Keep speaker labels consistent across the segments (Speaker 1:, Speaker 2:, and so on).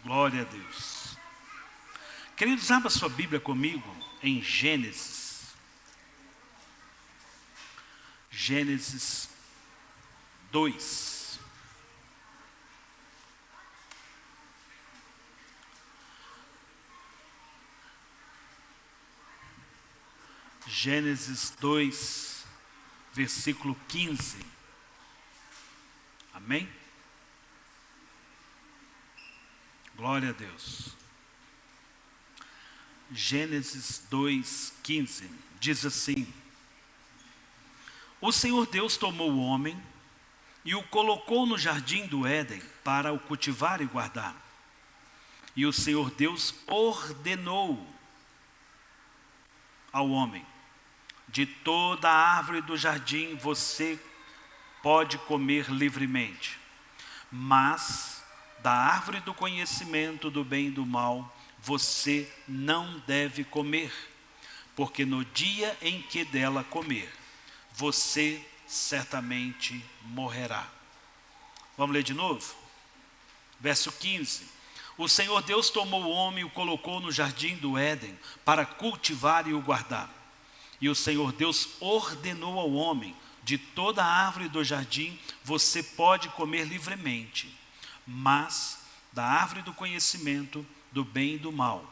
Speaker 1: Glória a Deus. Queridos, abra sua Bíblia comigo em Gênesis. Gênesis 2. Gênesis 2, versículo 15. Amém? Glória a Deus. Gênesis 2, 15. Diz assim: O Senhor Deus tomou o homem e o colocou no jardim do Éden para o cultivar e guardar. E o Senhor Deus ordenou ao homem: de toda a árvore do jardim você pode comer livremente, mas da árvore do conhecimento do bem e do mal você não deve comer, porque no dia em que dela comer, você certamente morrerá. Vamos ler de novo? Verso 15. O Senhor Deus tomou o homem e o colocou no jardim do Éden para cultivar e o guardar. E o Senhor Deus ordenou ao homem: de toda a árvore do jardim você pode comer livremente, mas da árvore do conhecimento do bem e do mal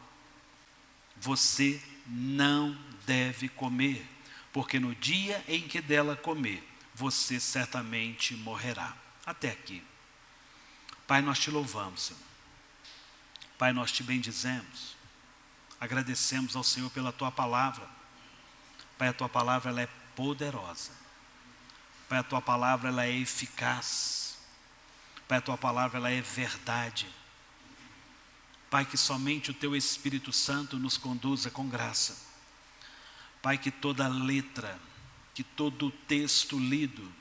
Speaker 1: você não deve comer, porque no dia em que dela comer, você certamente morrerá. Até aqui. Pai, nós te louvamos, Senhor. Pai, nós te bendizemos. Agradecemos ao Senhor pela tua palavra. Pai, a tua palavra ela é poderosa. Pai, a tua palavra ela é eficaz. Pai, a tua palavra ela é verdade. Pai, que somente o teu Espírito Santo nos conduza com graça. Pai, que toda letra, que todo texto lido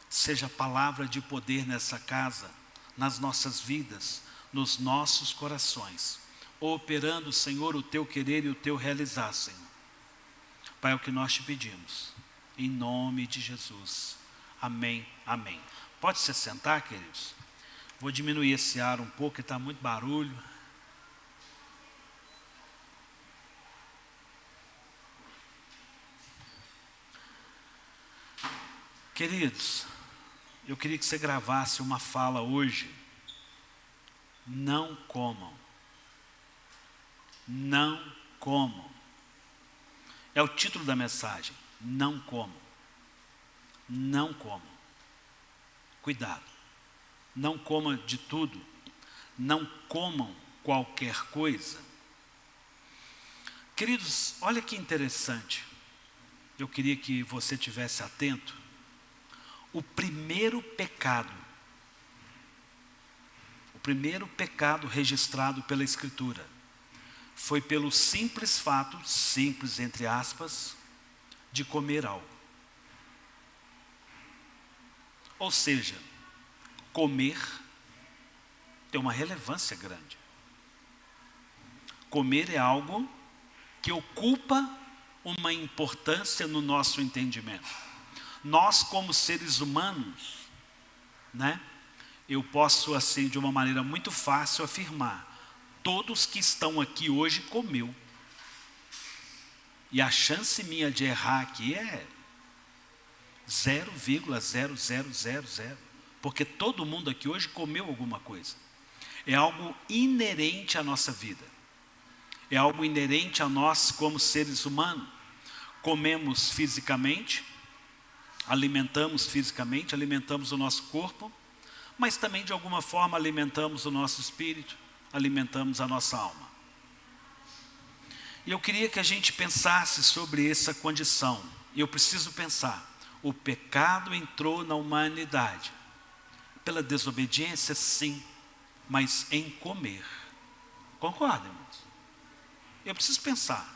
Speaker 1: seja palavra de poder nessa casa, nas nossas vidas, nos nossos corações, operando, Senhor, o teu querer e o teu realizar, Senhor. Pai, é o que nós te pedimos, em nome de Jesus. Amém, amém. Pode se sentar, queridos? Vou diminuir esse ar um pouco, que está muito barulho. Queridos, eu queria que você gravasse uma fala hoje. Não comam. Não comam. É o título da mensagem. Não comam. Não comam. Cuidado. Não comam de tudo. Não comam qualquer coisa. Queridos, olha que interessante. Eu queria que você estivesse atento. O primeiro pecado registrado pela Escritura foi pelo simples fato, simples entre aspas, de comer algo. Ou seja, comer tem uma relevância grande. Comer é algo que ocupa uma importância no nosso entendimento. Nós, como seres humanos, né? Eu posso, assim, de uma maneira muito fácil afirmar: todos que estão aqui hoje comeu. E a chance minha de errar aqui é 0,0000, porque todo mundo aqui hoje comeu alguma coisa. É algo inerente à nossa vida. É algo inerente a nós como seres humanos. Comemos fisicamente, alimentamos fisicamente, alimentamos o nosso corpo, mas também de alguma forma alimentamos o nosso espírito, alimentamos a nossa alma. E eu queria que a gente pensasse sobre essa condição. E eu preciso pensar: o pecado entrou na humanidade pela desobediência, sim, mas em comer. Concorda, irmãos? Eu preciso pensar,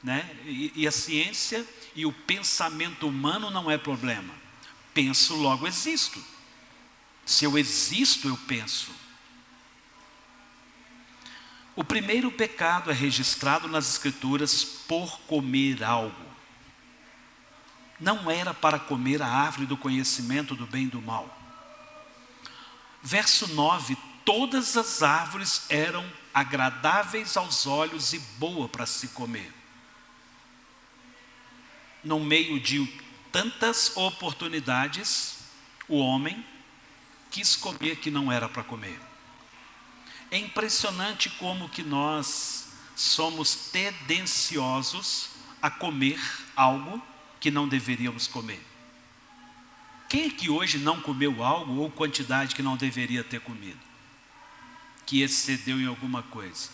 Speaker 1: né? E a ciência e o pensamento humano não é problema. Penso, logo existo. Se eu existo, eu penso. O primeiro pecado é registrado nas Escrituras por comer algo. Não era para comer a árvore do conhecimento do bem e do mal. Verso 9 todas as árvores eram agradáveis aos olhos e boa para se comer. No meio de tantas oportunidades, o homem quis comer que não era para comer. É impressionante como que nós somos tendenciosos a comer algo que não deveríamos comer. Quem é que hoje não comeu algo ou quantidade que não deveria ter comido? Que excedeu em alguma coisa?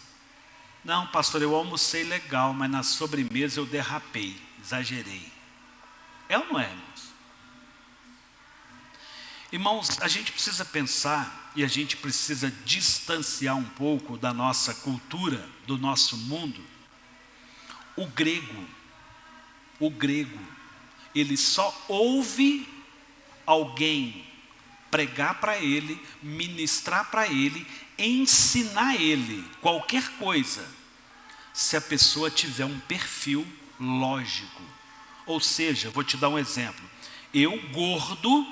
Speaker 1: Não, pastor, eu almocei legal, mas na sobremesa eu derrapei, exagerei. É ou não é, irmãos? Irmãos, a gente precisa pensar e a gente precisa distanciar um pouco da nossa cultura, do nosso mundo. O grego, ele só ouve alguém pregar para ele, ministrar para ele, ensinar ele qualquer coisa, se a pessoa tiver um perfil lógico. Ou seja, vou te dar um exemplo. Eu, gordo,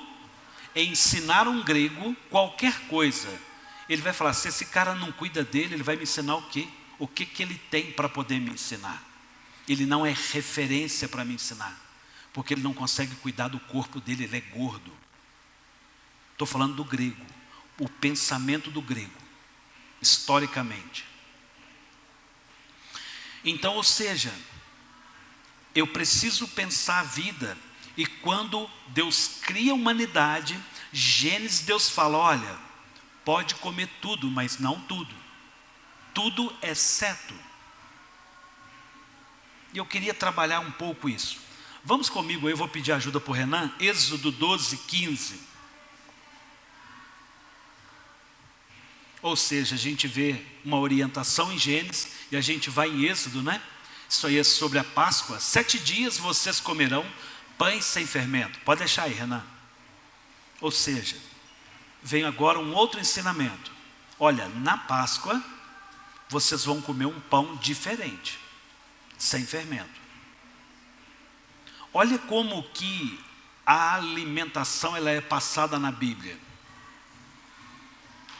Speaker 1: ensinar um grego qualquer coisa, ele vai falar, se esse cara não cuida dele, ele vai me ensinar o quê? O que que ele tem para poder me ensinar? Ele não é referência para me ensinar, porque ele não consegue cuidar do corpo dele, ele é gordo. Estou falando do grego, o pensamento do grego, historicamente. Então, ou seja, eu preciso pensar a vida. E quando Deus cria a humanidade, Gênesis, Deus fala, olha, pode comer tudo, mas não tudo. Tudo exceto. E eu queria trabalhar um pouco isso. Vamos comigo, eu vou pedir ajuda para o Renan, Êxodo 12, 15. Ou seja, a gente vê uma orientação em Gênesis e a gente vai em Êxodo, né? Isso aí é sobre a Páscoa. 7 dias vocês comerão pães sem fermento. Pode deixar aí, Renan. Ou seja, vem agora um outro ensinamento. Olha, na Páscoa, vocês vão comer um pão diferente, sem fermento. Olha como que a alimentação ela é passada na Bíblia.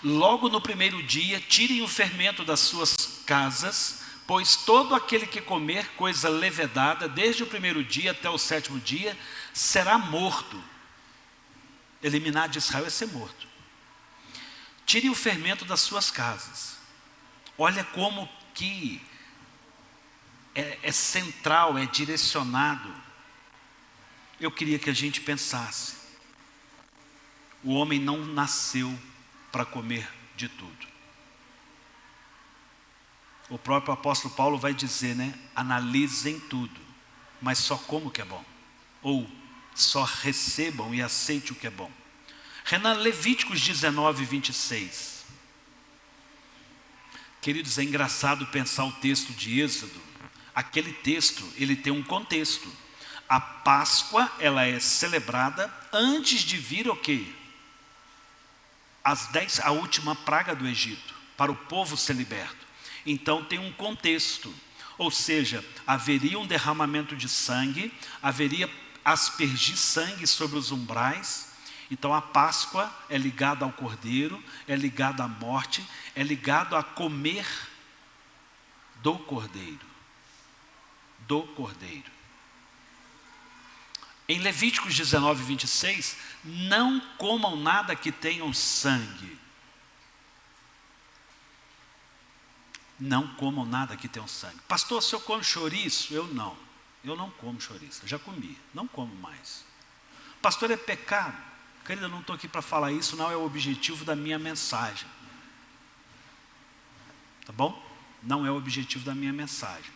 Speaker 1: Logo no primeiro dia, tirem o fermento das suas casas, pois todo aquele que comer coisa levedada, desde o primeiro dia até o 7º dia, será morto. Eliminar de Israel é ser morto. Tire o fermento das suas casas. Olha como que é central, é direcionado. Eu queria que a gente pensasse. O homem não nasceu para comer de tudo. O próprio apóstolo Paulo vai dizer, né? Analisem tudo, mas só como que é bom. Ou só recebam e aceitem o que é bom. Renan, Levíticos 19, 26. Queridos, é engraçado pensar o texto de Êxodo. Aquele texto, ele tem um contexto. A Páscoa, ela é celebrada antes de vir o quê? A última praga do Egito, para o povo ser liberto. Então tem um contexto, ou seja, haveria um derramamento de sangue, haveria aspergir sangue sobre os umbrais. Então a Páscoa é ligada ao Cordeiro, é ligada à morte, é ligado a comer do Cordeiro. Do Cordeiro. Em Levíticos 19, 26, não comam nada que tenham sangue. Não comam nada que tenham sangue. Pastor, se eu como chouriço? Eu não como chouriço, eu já comi, não como mais. Pastor, é pecado? Querido, eu não estou aqui para falar isso, não é o objetivo da minha mensagem. Tá bom? Não é o objetivo da minha mensagem.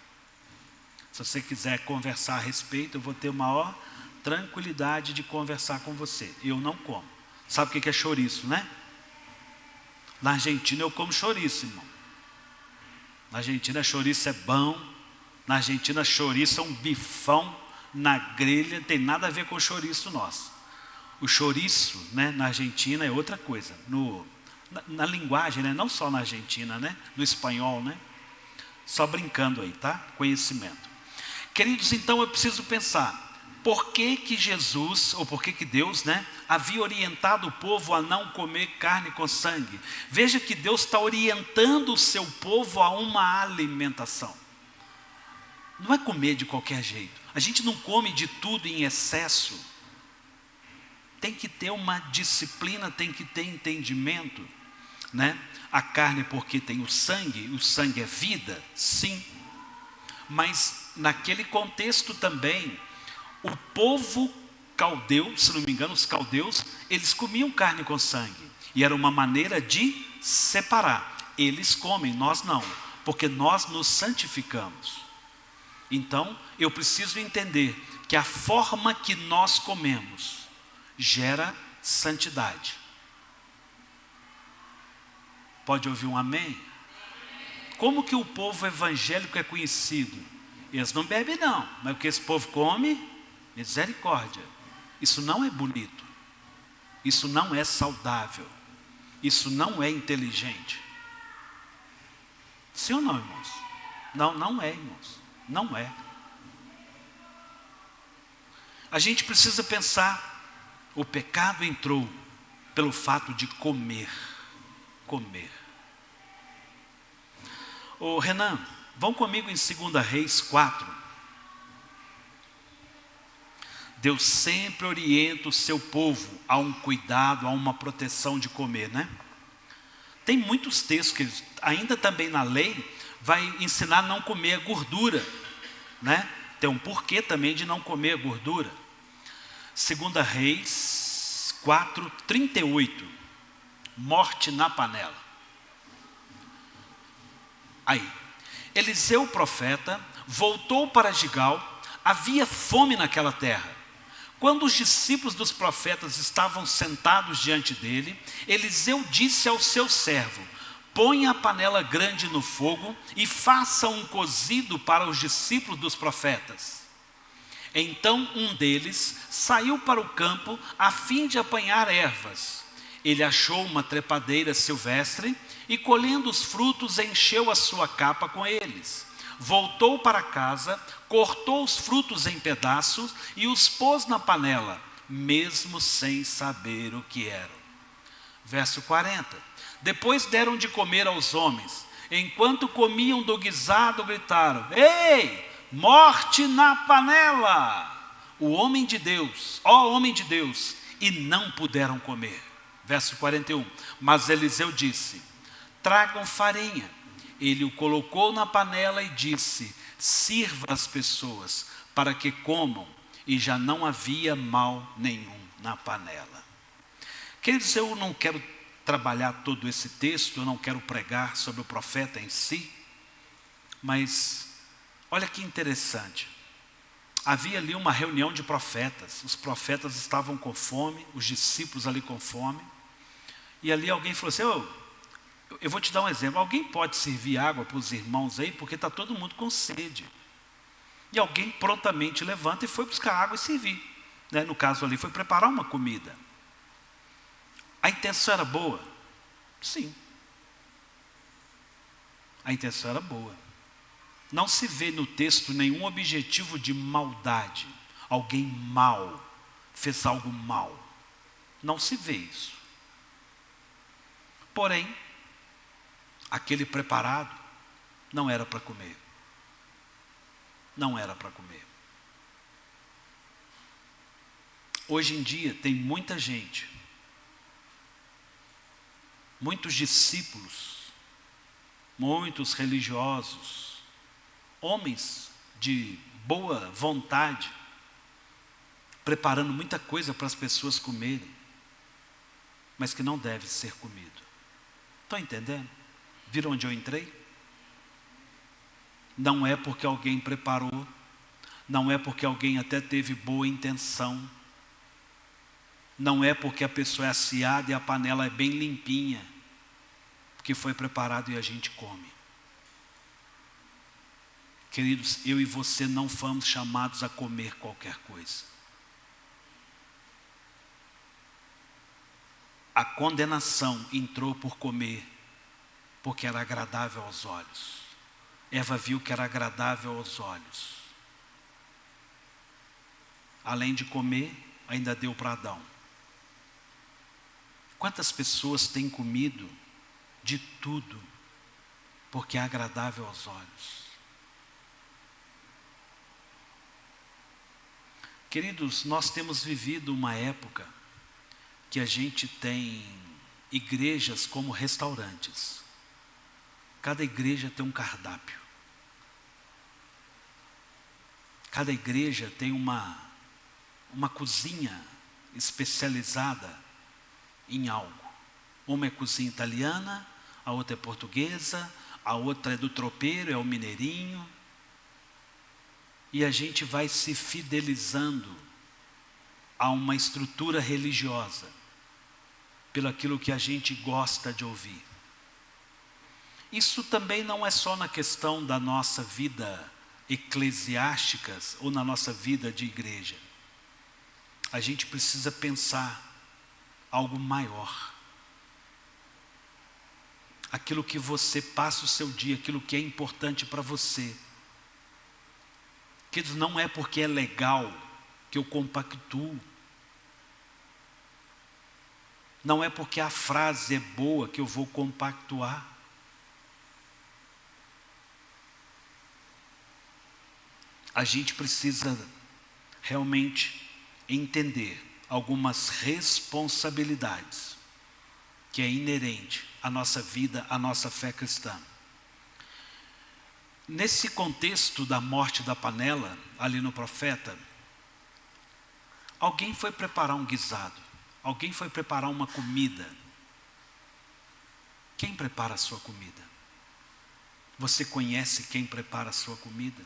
Speaker 1: Se você quiser conversar a respeito, eu vou ter maior tranquilidade de conversar com você. Eu não como. Sabe o que é chouriço, né? Na Argentina eu como chouriço, irmão. Na Argentina chouriço é bom. Na Argentina chouriço é um bifão na grelha. Não tem nada a ver com o chouriço nosso. O chouriço, né, na Argentina é outra coisa. Na linguagem, né, não só na Argentina, né, no espanhol, né? Só brincando aí, tá? Conhecimento. Queridos, então eu preciso pensar. Por que que Jesus, ou por que que Deus, havia orientado o povo a não comer carne com sangue? Veja que Deus está orientando o seu povo a uma alimentação. Não é comer de qualquer jeito. A gente não come de tudo em excesso. Tem que ter uma disciplina, tem que ter entendimento, A carne porque tem o sangue é vida, sim. Mas naquele contexto também, o povo caldeu, se não me engano, os caldeus, eles comiam carne com sangue. E era uma maneira de separar. Eles comem, nós não, porque nós nos santificamos. Então, eu preciso entender que a forma que nós comemos gera santidade. Pode ouvir um amém? Como que o povo evangélico é conhecido? Eles não bebem não, mas o que esse povo come, misericórdia. Isso não é bonito. Isso não é saudável. Isso não é inteligente. Sim ou não, irmãos? Não, não é, irmãos. Não é. A gente precisa pensar, o pecado entrou pelo fato de comer. Comer. Ô Renan, vão comigo em 2 Reis 4. Deus sempre orienta o seu povo a um cuidado, a uma proteção de comer, Tem muitos textos que ainda também na lei vai ensinar a não comer a gordura, Tem um porquê também de não comer a gordura. 2 Reis 4, 38. Morte na panela. Aí, Eliseu, profeta, voltou para Gigal. Havia fome naquela terra. Quando os discípulos dos profetas estavam sentados diante dele, Eliseu disse ao seu servo: ponha a panela grande no fogo e faça um cozido para os discípulos dos profetas. Então um deles saiu para o campo a fim de apanhar ervas. Ele achou uma trepadeira silvestre e, colhendo os frutos, encheu a sua capa com eles. Voltou para casa, cortou os frutos em pedaços e os pôs na panela, mesmo sem saber o que eram. Verso 40. Depois deram de comer aos homens. Enquanto comiam do guisado, gritaram: ei, morte na panela! O homem de Deus, ó homem de Deus, e não puderam comer. Verso 41. Mas Eliseu disse: tragam farinha. Ele o colocou na panela e disse: sirva as pessoas para que comam. E já não havia mal nenhum na panela. Queridos, eu não quero trabalhar todo esse texto, eu não quero pregar sobre o profeta em si, mas olha que interessante. Havia ali uma reunião de profetas. Os profetas estavam com fome, os discípulos ali com fome. E ali alguém falou assim: eu vou te dar um exemplo. Alguém pode servir água para os irmãos aí, porque está todo mundo com sede. E alguém prontamente levanta e foi buscar água e servir. No caso ali foi preparar uma comida. A intenção era boa? Sim. A intenção era boa. Não se vê no texto nenhum objetivo de maldade. Alguém mau fez algo mal. Não se vê isso. Porém, aquele preparado não era para comer. Não era para comer. Hoje em dia tem muita gente, muitos discípulos, muitos religiosos, homens de boa vontade, preparando muita coisa para as pessoas comerem, mas que não deve ser comido. Estão entendendo? Viram onde eu entrei? Não é porque alguém preparou, não é porque alguém até teve boa intenção, não é porque a pessoa é assiada e a panela é bem limpinha, porque foi preparado e a gente come. Queridos, eu e você não fomos chamados a comer qualquer coisa. A condenação entrou por comer, porque era agradável aos olhos. Eva viu que era agradável aos olhos. além de comer, ainda deu para Adão. Quantas pessoas têm comido de tudo, porque é agradável aos olhos? Queridos, nós temos vivido uma época que a gente tem igrejas como restaurantes. Cada igreja tem um cardápio. Cada igreja tem uma cozinha especializada em algo. Uma é cozinha italiana, a outra é portuguesa, a outra é do tropeiro, é o mineirinho. E a gente vai se fidelizando a uma estrutura religiosa, pelo aquilo que a gente gosta de ouvir. Isso também não é só na questão da nossa vida eclesiástica ou na nossa vida de igreja. A gente precisa pensar algo maior. Aquilo que você passa o seu dia, aquilo que é importante para você. Queridos, não é porque é legal que eu compactuo. Não é porque a frase é boa que eu vou compactuar. A gente precisa realmente entender algumas responsabilidades que é inerente à nossa vida, à nossa fé cristã. Nesse contexto da morte da panela, ali no profeta, alguém foi preparar um guisado, alguém foi preparar uma comida. Quem prepara a sua comida? Você conhece quem prepara a sua comida?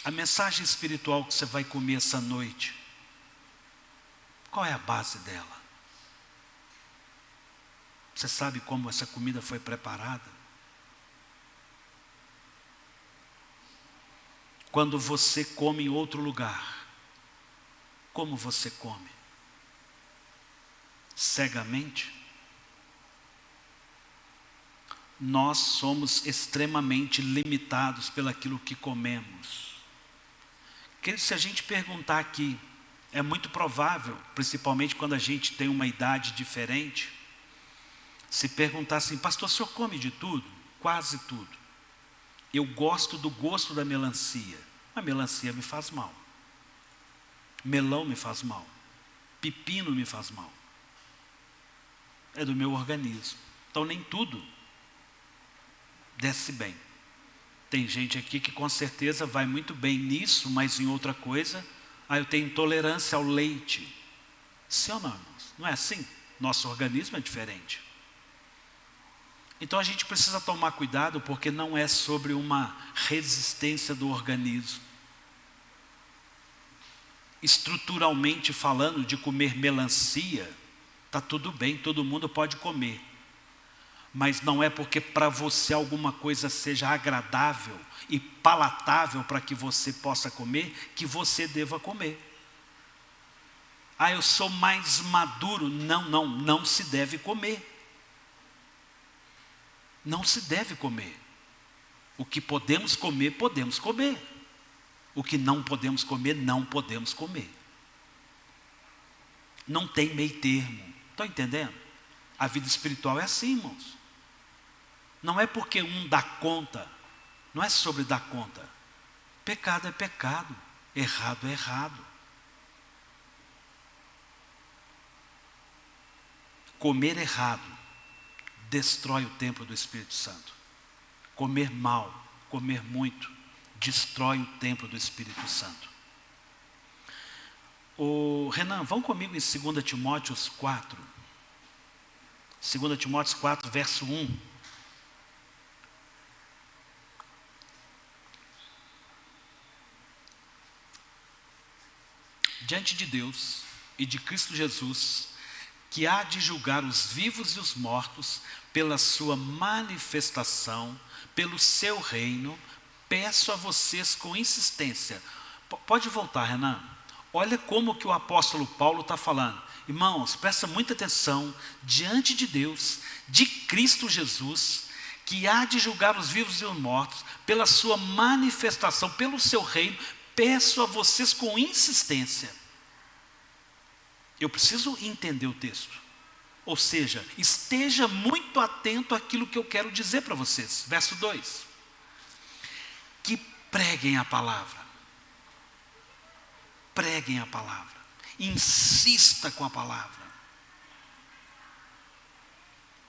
Speaker 1: A mensagem espiritual que você vai comer essa noite, qual é a base dela? Você sabe como essa comida foi preparada? Quando você come em outro lugar, como você come? Cegamente? Nós somos extremamente limitados pelaquilo que comemos. Que se a gente perguntar aqui, é muito provável, principalmente quando a gente tem uma idade diferente, se perguntar assim, pastor, o senhor come de tudo? Quase tudo. Eu gosto do gosto da melancia. A melancia me faz mal. Melão me faz mal. Pepino me faz mal. É do meu organismo. Então nem tudo desce bem. Tem gente aqui que com certeza vai muito bem nisso, mas em outra coisa, eu tenho intolerância ao leite. Sim ou não, irmãos? Não é assim? Nosso organismo é diferente. Então a gente precisa tomar cuidado, porque não é sobre uma resistência do organismo. Estruturalmente falando, de comer melancia, está tudo bem, todo mundo pode comer. Mas não é porque para você alguma coisa seja agradável e palatável para que você possa comer, que você deva comer. Eu sou mais maduro. Não se deve comer. Não se deve comer. O que podemos comer, podemos comer. O que não podemos comer, não podemos comer. Não tem meio termo. Estão entendendo? A vida espiritual é assim, irmãos. Não é porque um dá conta, não é sobre dar conta. Pecado é pecado, errado é errado. Comer errado destrói o templo do Espírito Santo. Comer mal, comer muito, destrói o templo do Espírito Santo. Renan, vão comigo em 2 Timóteo 4. 2 Timóteo 4, verso 1. Diante de Deus e de Cristo Jesus, que há de julgar os vivos e os mortos, pela sua manifestação, pelo seu reino, peço a vocês com insistência. Pode voltar, Renan. Olha como que o apóstolo Paulo está falando. Irmãos, presta muita atenção. Diante de Deus, de Cristo Jesus, que há de julgar os vivos e os mortos, pela sua manifestação, pelo seu reino, peço a vocês com insistência. Eu preciso entender o texto. Ou seja, esteja muito atento àquilo que eu quero dizer para vocês. Verso 2. Que preguem a palavra. Preguem a palavra. Insista com a palavra.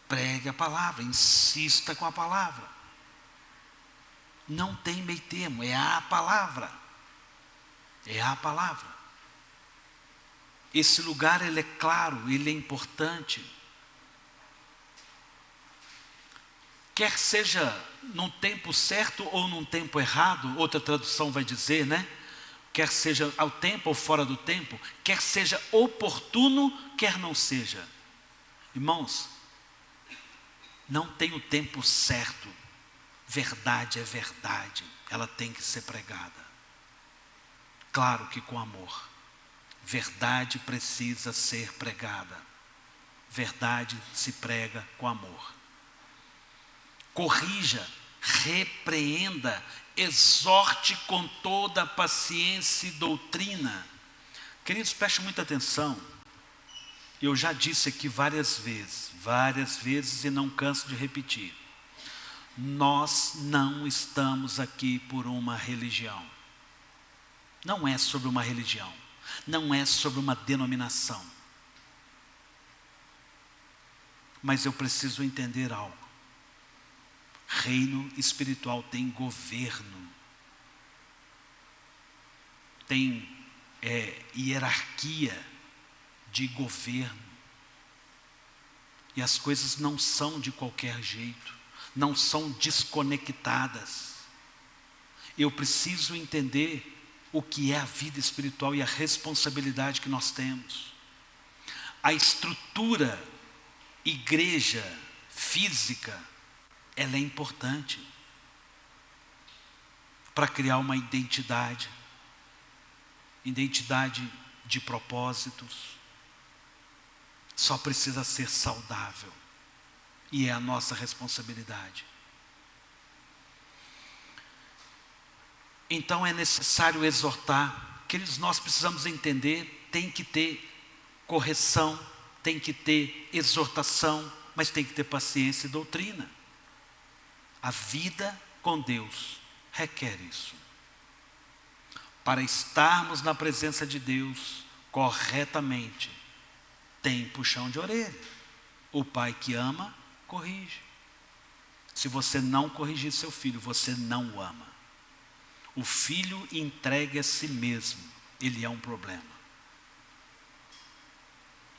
Speaker 1: Pregue a palavra, insista com a palavra. Não tem meio termo, é a palavra. É a palavra. Esse lugar, ele é claro, ele é importante. Quer seja num tempo certo ou num tempo errado, outra tradução vai dizer, né? Quer seja ao tempo ou fora do tempo, quer seja oportuno, quer não seja. Irmãos, não tem o tempo certo. Verdade é verdade, ela tem que ser pregada. Claro que com amor. Verdade precisa ser pregada. Verdade se prega com amor. Corrija, repreenda, exorte com toda paciência e doutrina. Queridos, prestem muita atenção. Eu já disse aqui várias vezes e não canso de repetir. Nós não estamos aqui por uma religião. Não é sobre uma religião. Não é sobre uma denominação. Mas eu preciso entender algo. Reino espiritual tem governo. Tem hierarquia de governo. E as coisas não são de qualquer jeito. Não são desconectadas. Eu preciso entender o que é a vida espiritual e a responsabilidade que nós temos. A estrutura, igreja, física, ela é importante para criar uma identidade de propósitos. Só precisa ser saudável. E é a nossa responsabilidade. Então é necessário exortar. Queridos, nós precisamos entender, tem que ter correção, tem que ter exortação, mas tem que ter paciência e doutrina. A vida com Deus requer isso. Para estarmos na presença de Deus corretamente, tem puxão de orelha. O pai que ama, corrige. Se você não corrigir seu filho, você não o ama. O filho entregue a si mesmo, ele é um problema.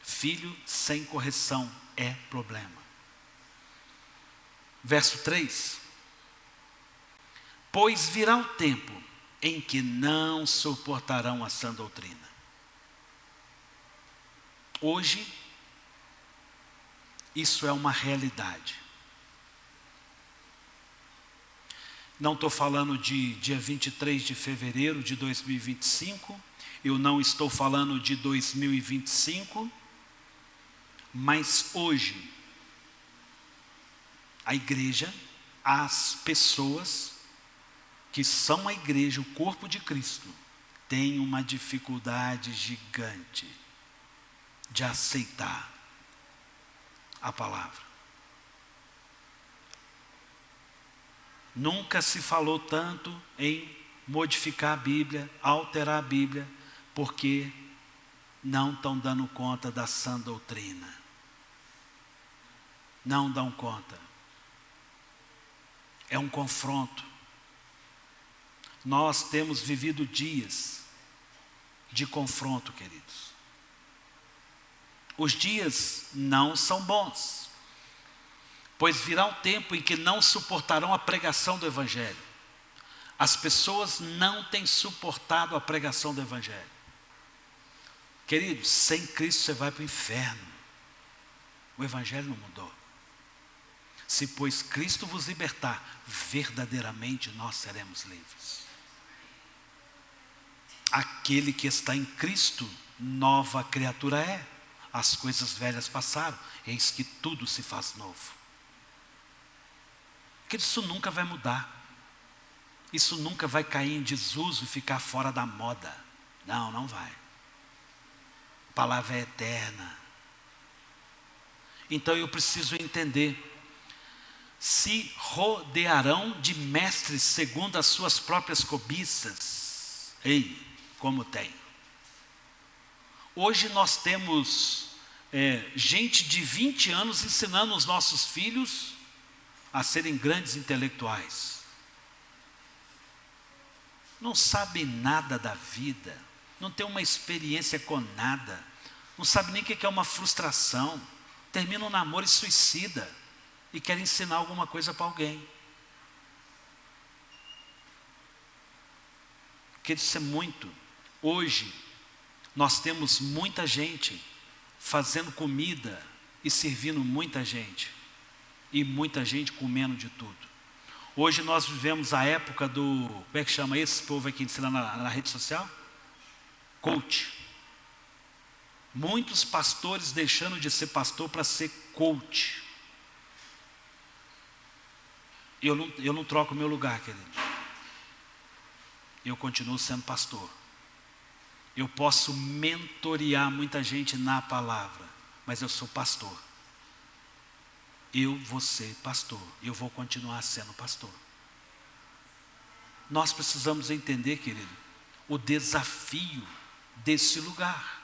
Speaker 1: Filho sem correção é problema. Verso 3. Pois virá o tempo em que não suportarão a sã doutrina. Hoje, isso é uma realidade. Não estou falando de dia 23 de fevereiro de 2025, eu não estou falando de 2025, mas hoje, a igreja, as pessoas que são a igreja, o corpo de Cristo, têm uma dificuldade gigante de aceitar a palavra. Nunca se falou tanto em modificar a Bíblia, alterar a Bíblia, porque não estão dando conta da sã doutrina. Não dão conta. É um confronto. Nós temos vivido dias de confronto, queridos. Os dias não são bons, pois virá um tempo em que não suportarão a pregação do Evangelho. As pessoas não têm suportado a pregação do Evangelho. Queridos, sem Cristo você vai para o inferno. O Evangelho não mudou. Se pois Cristo vos libertar, verdadeiramente nós seremos livres. Aquele que está em Cristo, nova criatura é. As coisas velhas passaram, eis que tudo se faz novo. Porque isso nunca vai mudar. isso nunca vai cair em desuso e ficar fora da moda. Não, não vai. A palavra é eterna. Então eu preciso entender. Se rodearão de mestres segundo as suas próprias cobiças. Ei, como tem. Hoje nós temos gente de 20 anos ensinando os nossos filhos a serem grandes intelectuais. Não sabem nada da vida, não tem uma experiência com nada, não sabe nem o que é uma frustração, termina um namoro e suicida, e quer ensinar alguma coisa para alguém. Quer dizer muito. Hoje, nós temos muita gente fazendo comida e servindo muita gente. E muita gente comendo de tudo. Hoje nós vivemos a época do, como é que chama esse povo aqui que ensina na rede social? Coach. Muitos pastores deixando de ser pastor para ser coach. Eu não troco o meu lugar, querido. Eu continuo sendo pastor. Eu posso mentorear muita gente na palavra, mas eu sou pastor. Eu vou ser pastor. Eu vou continuar sendo pastor. Nós precisamos entender, querido, o desafio desse lugar.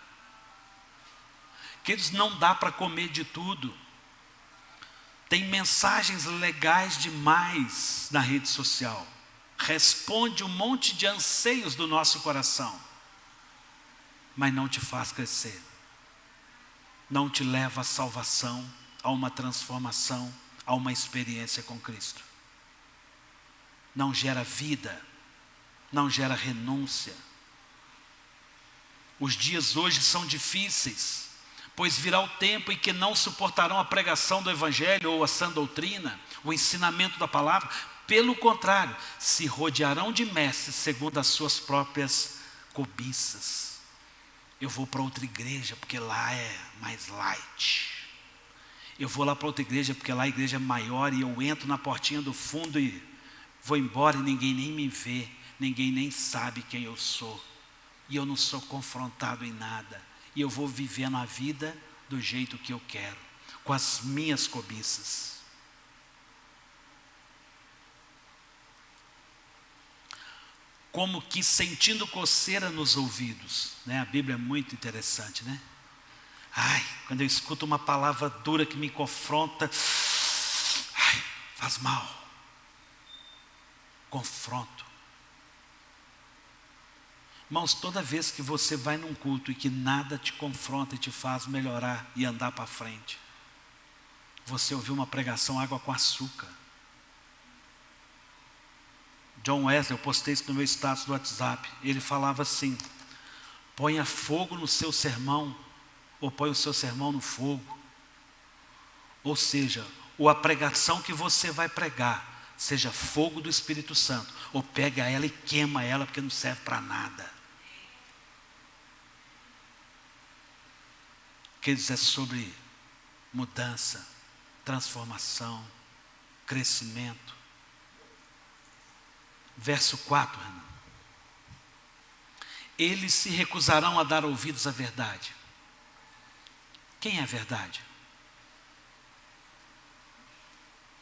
Speaker 1: Queridos, não dá para comer de tudo. Tem mensagens legais demais na rede social. Responde um monte de anseios do nosso coração. Mas não te faz crescer. Não te leva à salvação, a uma transformação, a uma experiência com Cristo. Não gera vida. Não gera renúncia. Os dias hoje são difíceis. Pois virá o tempo em que não suportarão a pregação do Evangelho ou a sã doutrina, o ensinamento da palavra. Pelo contrário, se rodearão de mestres segundo as suas próprias cobiças. Eu vou para outra igreja porque lá é mais light. Eu vou lá para outra igreja porque lá a igreja é maior e eu entro na portinha do fundo e vou embora e ninguém nem me vê, ninguém nem sabe quem eu sou. E eu não sou confrontado em nada. E eu vou vivendo a vida do jeito que eu quero, com as minhas cobiças. Como que sentindo coceira nos ouvidos, né? A Bíblia é muito interessante, né? Ai, quando eu escuto uma palavra dura que me confronta, ai, faz mal. Confronto. Irmãos, toda vez que você vai num culto e que nada te confronta e te faz melhorar e andar para frente, você ouviu uma pregação água com açúcar. John Wesley, eu postei isso no meu status do WhatsApp, ele falava assim: ponha fogo no seu sermão, ou põe o seu sermão no fogo. Ou seja, ou a pregação que você vai pregar, seja fogo do Espírito Santo, ou pega ela e queima ela, porque não serve para nada. Quer dizer, sobre mudança, transformação, crescimento. Verso 4, irmão. Eles se recusarão a dar ouvidos à verdade. Quem é a verdade?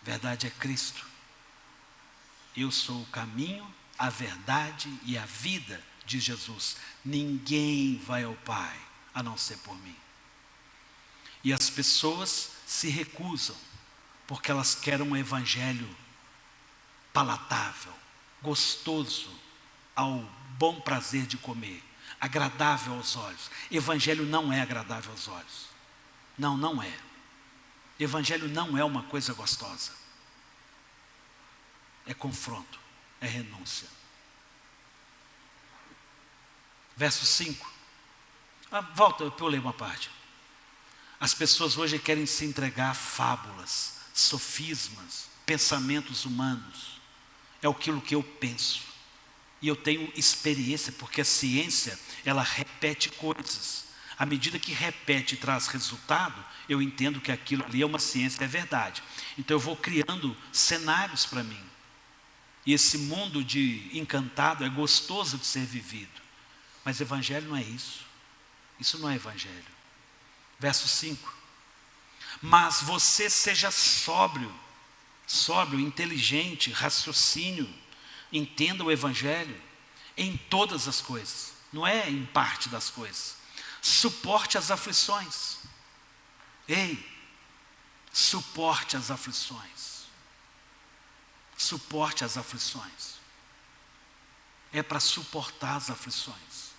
Speaker 1: Verdade é Cristo. Eu sou o caminho, a verdade e a vida, diz Jesus. Ninguém vai ao Pai a não ser por mim. E as pessoas se recusam, porque elas querem um evangelho palatável, gostoso, ao bom prazer de comer, agradável aos olhos. Evangelho não é agradável aos olhos. Não, não é. Evangelho não é uma coisa gostosa. É confronto, é renúncia. Verso 5. Volta, eu pulei uma parte. As pessoas hoje querem se entregar a fábulas, sofismas, pensamentos humanos. É aquilo que eu penso. E eu tenho experiência, porque a ciência, ela repete coisas. À medida que repete e traz resultado, eu entendo que aquilo ali é uma ciência, é verdade. Então eu vou criando cenários para mim. E esse mundo de encantado é gostoso de ser vivido. Mas evangelho não é isso. Isso não é evangelho. Verso 5. Mas você seja sóbrio, inteligente, raciocínio, entenda o evangelho em todas as coisas, não é em parte das coisas. Suporte as aflições. Ei, suporte as aflições. Suporte as aflições. É para suportar as aflições.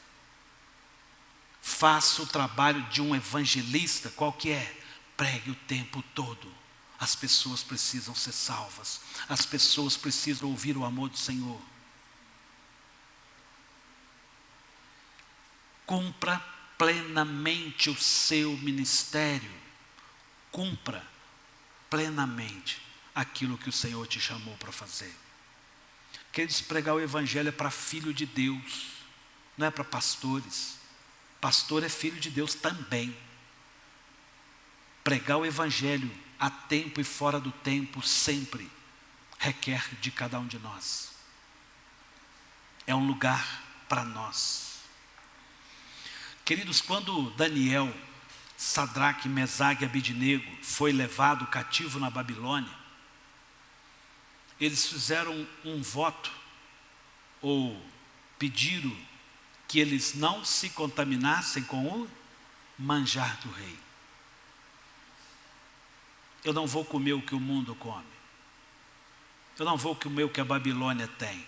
Speaker 1: Faça o trabalho de um evangelista. Qual que é? Pregue o tempo todo. As pessoas precisam ser salvas. As pessoas precisam ouvir o amor do Senhor. Cumpra plenamente o seu ministério. Cumpra plenamente aquilo que o Senhor te chamou para fazer. Queridos, pregar o evangelho é para filho de Deus, não é para pastores. Pastor é filho de Deus também. Pregar o evangelho a tempo e fora do tempo sempre requer de cada um de nós. É um lugar para nós. Queridos, quando Daniel, Sadraque, Mesaque e Abidnego foi levado cativo na Babilônia, eles fizeram um voto, ou pediram que eles não se contaminassem com o manjar do rei. Eu não vou comer o que o mundo come. Eu não vou comer o que a Babilônia tem.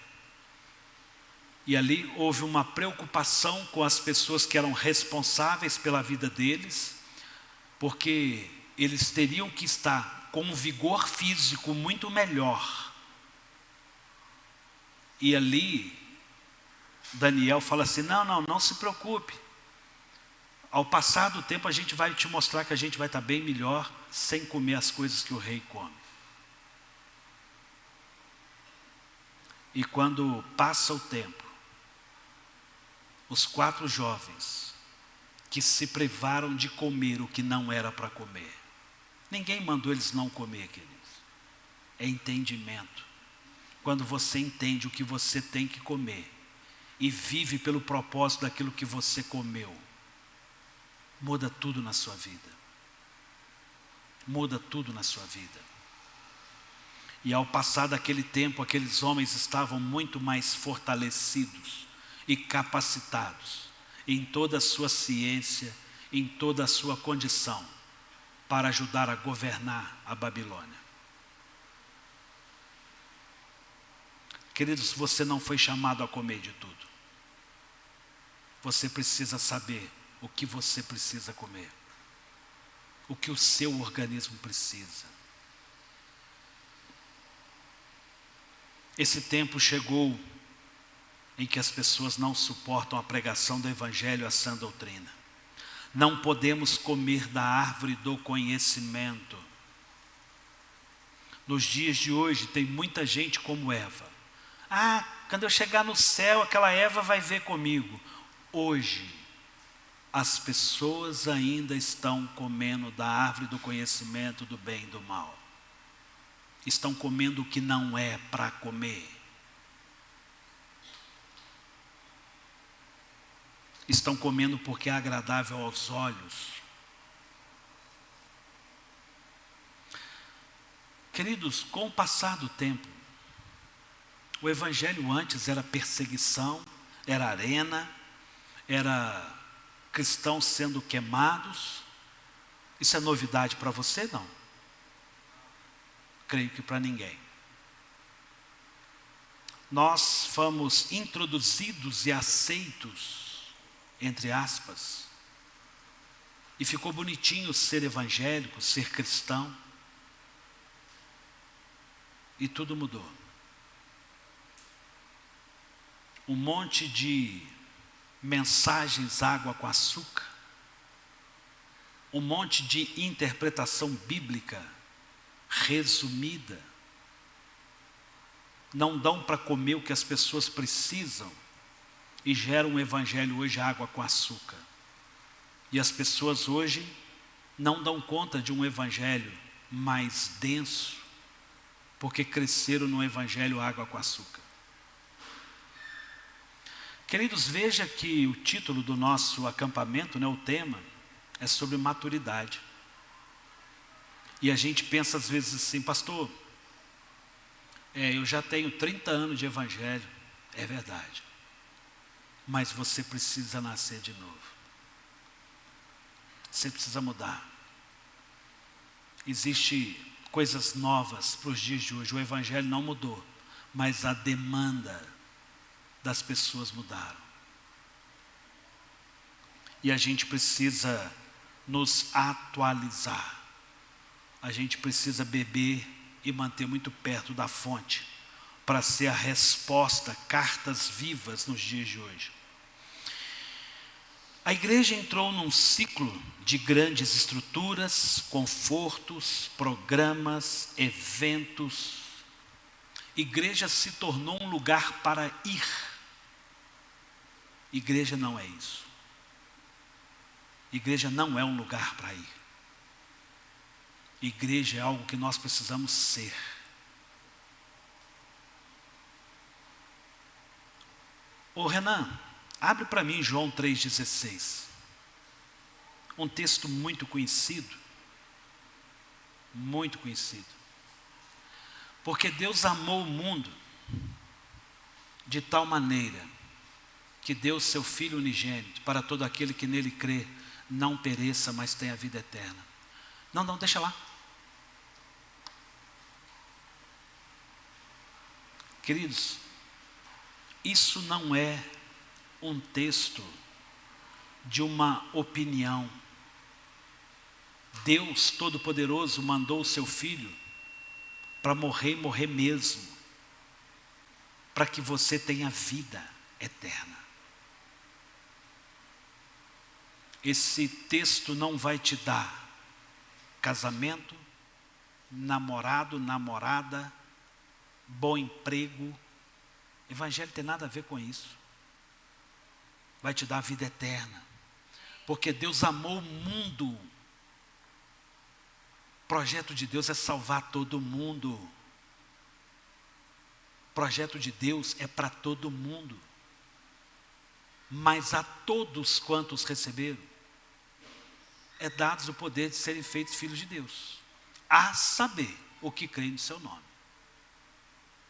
Speaker 1: E ali houve uma preocupação com as pessoas que eram responsáveis pela vida deles, porque eles teriam que estar com um vigor físico muito melhor. E ali, Daniel fala assim, não se preocupe. Ao passar do tempo a gente vai te mostrar que a gente vai estar bem melhor sem comer as coisas que o rei come. E quando passa o tempo, os 4 jovens que se privaram de comer o que não era para comer. Ninguém mandou eles não comer, queridos. É entendimento. Quando você entende o que você tem que comer e vive pelo propósito daquilo que você comeu, muda tudo na sua vida. Muda tudo na sua vida. E ao passar daquele tempo, aqueles homens estavam muito mais fortalecidos e capacitados em toda a sua ciência, em toda a sua condição, para ajudar a governar a Babilônia. Queridos, você não foi chamado a comer de tudo. Você precisa saber o que você precisa comer. O que o seu organismo precisa. Esse tempo chegou em que as pessoas não suportam a pregação do evangelho, a sã doutrina. Não podemos comer da árvore do conhecimento. Nos dias de hoje tem muita gente como Eva. Quando eu chegar no céu, aquela Eva vai ver comigo. Hoje, as pessoas ainda estão comendo da árvore do conhecimento do bem e do mal. Estão comendo o que não é para comer. Estão comendo porque é agradável aos olhos. Queridos, com o passar do tempo, o evangelho antes era perseguição, era arena, era cristãos sendo queimados. Isso é novidade para você? Não. Creio que para ninguém. Nós fomos introduzidos e aceitos, entre aspas, e ficou bonitinho ser evangélico, ser cristão, e tudo mudou. Um monte de mensagens água com açúcar, um monte de interpretação bíblica resumida, não dão para comer o que as pessoas precisam e geram um evangelho hoje água com açúcar. E as pessoas hoje não dão conta de um evangelho mais denso, porque cresceram no Evangelho água com açúcar. Queridos, veja que o título do nosso acampamento, o tema, é sobre maturidade. E a gente pensa às vezes assim, pastor, eu já tenho 30 anos de Evangelho. É verdade. Mas você precisa nascer de novo. Você precisa mudar. Existem coisas novas para os dias de hoje. O Evangelho não mudou, mas a demanda das pessoas mudaram. E a gente precisa nos atualizar. A gente precisa beber e manter muito perto da fonte para ser a resposta, cartas vivas nos dias de hoje. A igreja entrou num ciclo de grandes estruturas, confortos, programas, eventos. Igreja se tornou um lugar para ir. Igreja não é isso. Igreja não é um lugar para ir. Igreja é algo que nós precisamos ser. Ô Renan, abre para mim João 3,16. Um texto muito conhecido. Muito conhecido. Porque Deus amou o mundo de tal maneira que deu seu Filho unigênito para todo aquele que nele crê, não pereça, mas tenha vida eterna. Não, deixa lá. Queridos, isso não é um texto de uma opinião. Deus Todo-Poderoso mandou o seu Filho para morrer e morrer mesmo, para que você tenha vida eterna. Esse texto não vai te dar casamento, namorado, namorada, bom emprego. Evangelho tem nada a ver com isso. Vai te dar vida eterna. Porque Deus amou o mundo. O projeto de Deus é salvar todo mundo. O projeto de Deus é para todo mundo. Mas a todos quantos receberam, é dados o poder de serem feitos filhos de Deus, a saber, o que creem no seu nome.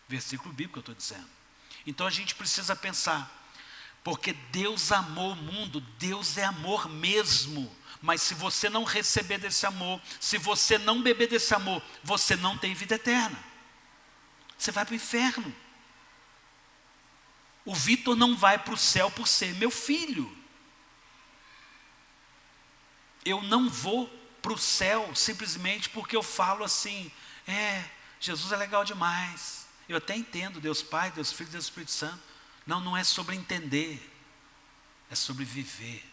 Speaker 1: Versículo bíblico eu estou dizendo. Então a gente precisa pensar, porque Deus amou o mundo, Deus é amor mesmo. Mas se você não receber desse amor, se você não beber desse amor, você não tem vida eterna. Você vai para o inferno. O Vitor não vai para o céu por ser meu filho. Eu não vou para o céu simplesmente porque eu falo assim, Jesus é legal demais. Eu até entendo Deus Pai, Deus Filho, Deus Espírito Santo. Não é sobre entender, é sobre viver.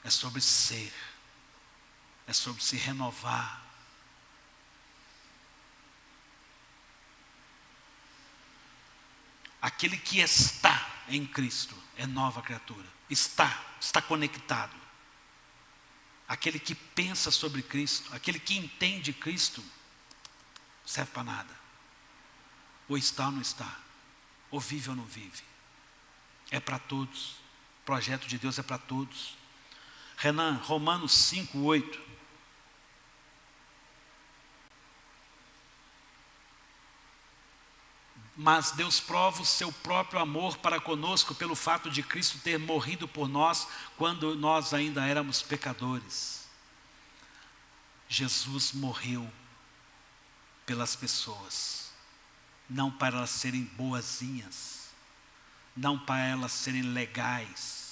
Speaker 1: É sobre ser, é sobre se renovar. Aquele que está em Cristo é nova criatura. Está conectado. Aquele que pensa sobre Cristo, aquele que entende Cristo, serve para nada. Ou está ou não está, ou vive ou não vive. É para todos. O projeto de Deus é para todos. Renan, Romanos 5:8. Mas Deus prova o seu próprio amor para conosco pelo fato de Cristo ter morrido por nós quando nós ainda éramos pecadores. Jesus morreu pelas pessoas, não para elas serem boazinhas, não para elas serem legais.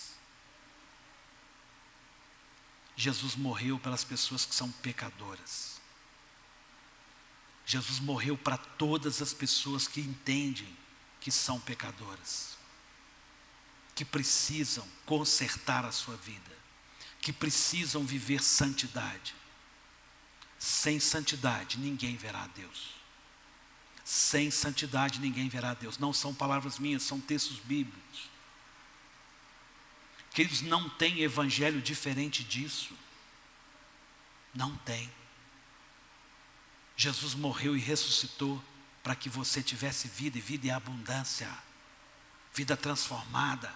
Speaker 1: Jesus morreu pelas pessoas que são pecadoras. Jesus morreu para todas as pessoas que entendem que são pecadoras, que precisam consertar a sua vida, que precisam viver santidade. Sem santidade ninguém verá a Deus. Sem santidade ninguém verá a Deus. Não são palavras minhas, são textos bíblicos. Queridos, não tem evangelho diferente disso. Não tem. Jesus morreu e ressuscitou para que você tivesse vida e vida em abundância, vida transformada.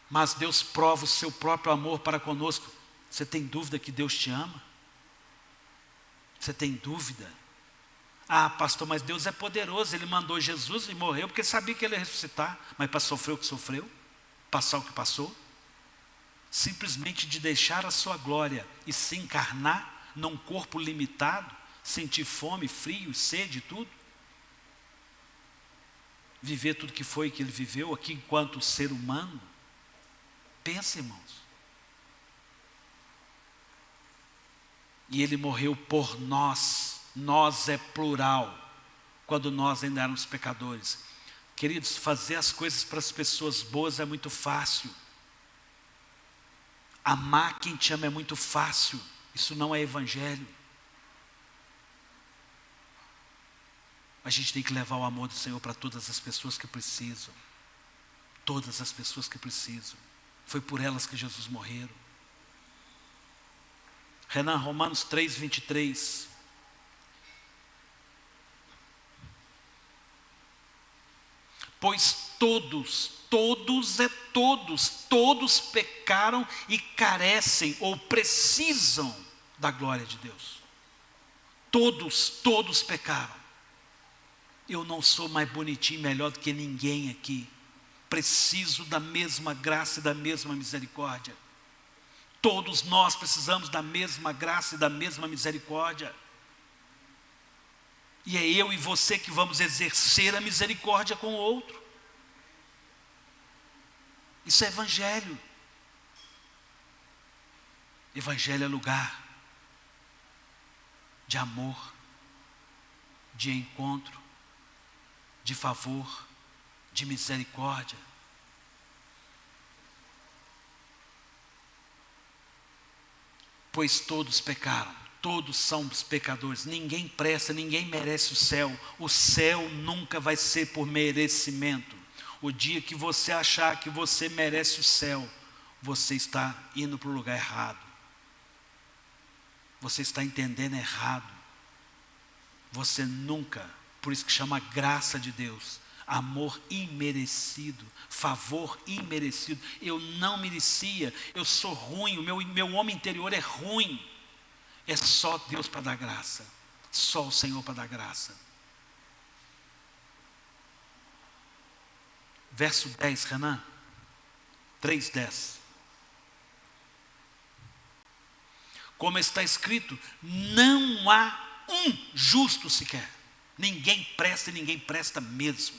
Speaker 1: Mas Deus prova o seu próprio amor para conosco. Você tem dúvida que Deus te ama? Você tem dúvida? Ah, pastor, mas Deus é poderoso, Ele mandou Jesus e morreu porque sabia que Ele ia ressuscitar, mas para sofrer o que sofreu, passar o que passou, simplesmente de deixar a sua glória e se encarnar num corpo limitado, sentir fome, frio, sede e tudo, viver tudo que foi que Ele viveu aqui enquanto ser humano. Pensa, irmãos. E Ele morreu por nós. Nós é plural. Quando nós ainda éramos pecadores. Queridos, fazer as coisas para as pessoas boas é muito fácil. Amar quem te ama é muito fácil. Isso não é evangelho. A gente tem que levar o amor do Senhor para todas as pessoas que precisam. Todas as pessoas que precisam. Foi por elas que Jesus morreu. Renan, Romanos 3, 23. Pois todos pecaram e carecem ou precisam da glória de Deus. Todos pecaram. Eu não sou mais bonitinho, melhor do que ninguém aqui. Preciso da mesma graça e da mesma misericórdia. Todos nós precisamos da mesma graça e da mesma misericórdia. E é eu e você que vamos exercer a misericórdia com o outro. Isso é evangelho. Evangelho é lugar de amor, de encontro, de favor, de misericórdia. Pois todos pecaram, todos somos pecadores, ninguém presta, ninguém merece o céu. O céu nunca vai ser por merecimento. O dia que você achar que você merece o céu, você está indo para o lugar errado. Você está entendendo errado. Você nunca, por isso que chama graça de Deus, amor imerecido, favor imerecido. Eu não merecia, eu sou ruim, o meu homem interior é ruim. É só Deus para dar graça, só o Senhor para dar graça. Verso 10, Renan, 3:10. Como está escrito, não há um justo sequer. Ninguém presta e ninguém presta mesmo.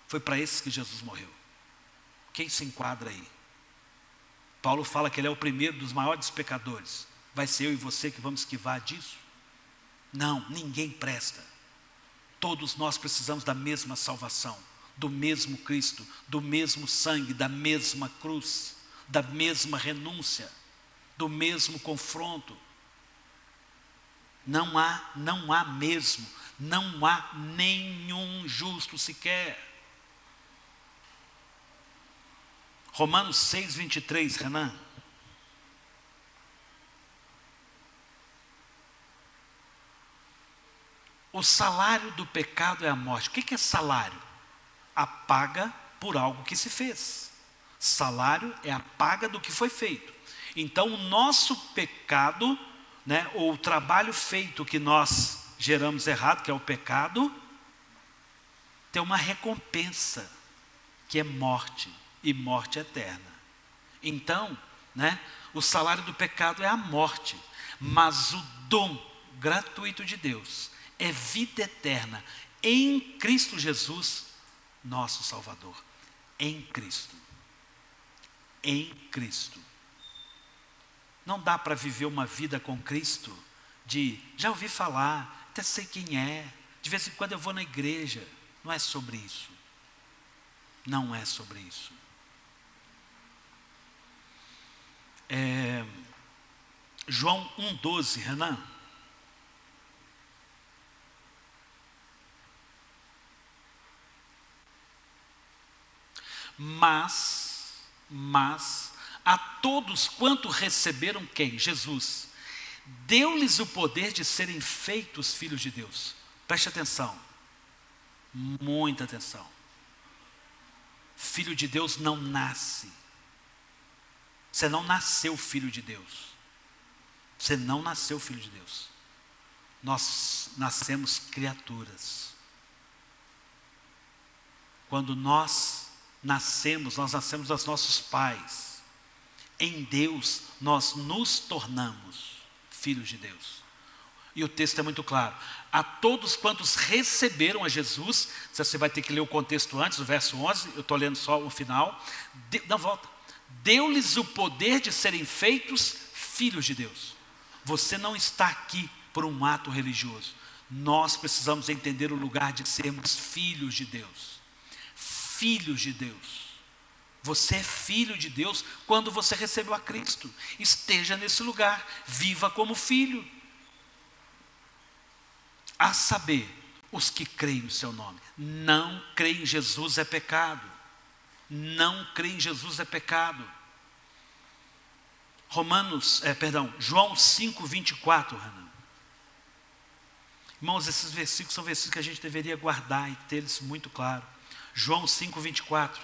Speaker 1: Foi para esses que Jesus morreu. Quem se enquadra aí? Paulo fala que ele é o primeiro dos maiores pecadores. Vai ser eu e você que vamos esquivar disso? Não, ninguém presta. Todos nós precisamos da mesma salvação, do mesmo Cristo, do mesmo sangue, da mesma cruz, da mesma renúncia, do mesmo confronto. Não há mesmo, não há nenhum justo sequer. Romanos 6, 23, Renan. O salário do pecado é a morte. O que é salário? A paga por algo que se fez. Salário é a paga do que foi feito. Então o nosso pecado, ou o trabalho feito que nós geramos errado, que é o pecado, tem uma recompensa, que é morte, e morte eterna. Então, o salário do pecado é a morte, mas o dom gratuito de Deus é vida eterna em Cristo Jesus, nosso Salvador. Em Cristo. Em Cristo. Não dá para viver uma vida com Cristo já ouvi falar, até sei quem é, de vez em quando eu vou na igreja. Não é sobre isso. Não é sobre isso. João 1,12, Renan. Mas a todos quanto receberam quem? Jesus. deu-lhes o poder de serem feitos filhos de Deus. Preste atenção, muita atenção. Filho de Deus não nasce. Você não nasceu filho de Deus. Você não nasceu filho de Deus. Nós nascemos criaturas. Quando nós nascemos dos nossos pais. Em Deus, nós nos tornamos filhos de Deus. E o texto é muito claro. A todos quantos receberam a Jesus, você vai ter que ler o contexto antes, o verso 11, eu estou lendo só o final. Não, volta. Deu-lhes o poder de serem feitos filhos de Deus. Você não está aqui por um ato religioso. Nós precisamos entender o lugar de sermos filhos de Deus. Filhos de Deus. Você é filho de Deus quando você recebeu a Cristo. Esteja nesse lugar, viva como filho. A saber, os que creem no seu nome. Não creem em Jesus é pecado. Não creem em Jesus é pecado. João 5:24, Renan. Irmãos, esses versículos são versículos que a gente deveria guardar e ter eles muito claro. João 5:24.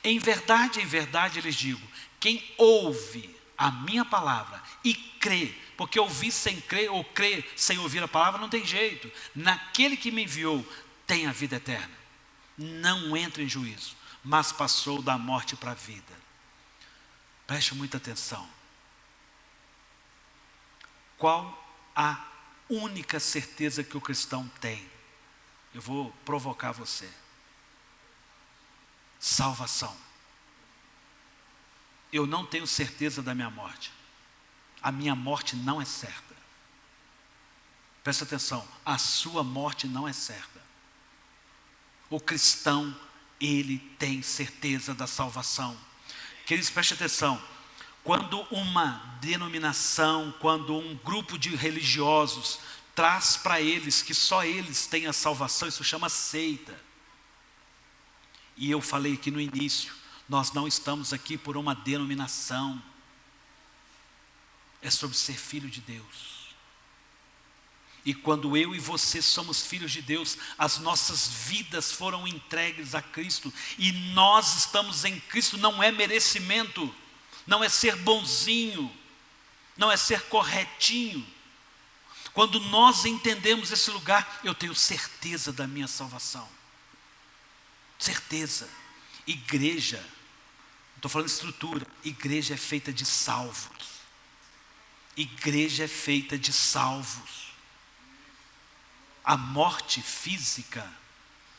Speaker 1: Em verdade, lhes digo, quem ouve a minha palavra e crê, porque ouvir sem crer ou crer sem ouvir a palavra não tem jeito. Naquele que me enviou tem a vida eterna. Não entra em juízo, mas passou da morte para a vida. Preste muita atenção. Qual a única certeza que o cristão tem? Eu vou provocar você. Salvação. Eu não tenho certeza da minha morte. A minha morte não é certa. Presta atenção, a sua morte não é certa. O cristão, ele tem certeza da salvação. Queridos, preste atenção. Quando uma denominação, quando um grupo de religiosos traz para eles que só eles têm a salvação, isso chama seita. E eu falei aqui no início, nós não estamos aqui por uma denominação. É sobre ser filho de Deus. E quando eu e você somos filhos de Deus, as nossas vidas foram entregues a Cristo. E nós estamos em Cristo, não é merecimento, não é ser bonzinho, não é ser corretinho. Quando nós entendemos esse lugar, eu tenho certeza da minha salvação. Certeza. Igreja, não estou falando de estrutura, igreja é feita de salvos. Igreja é feita de salvos. A morte física,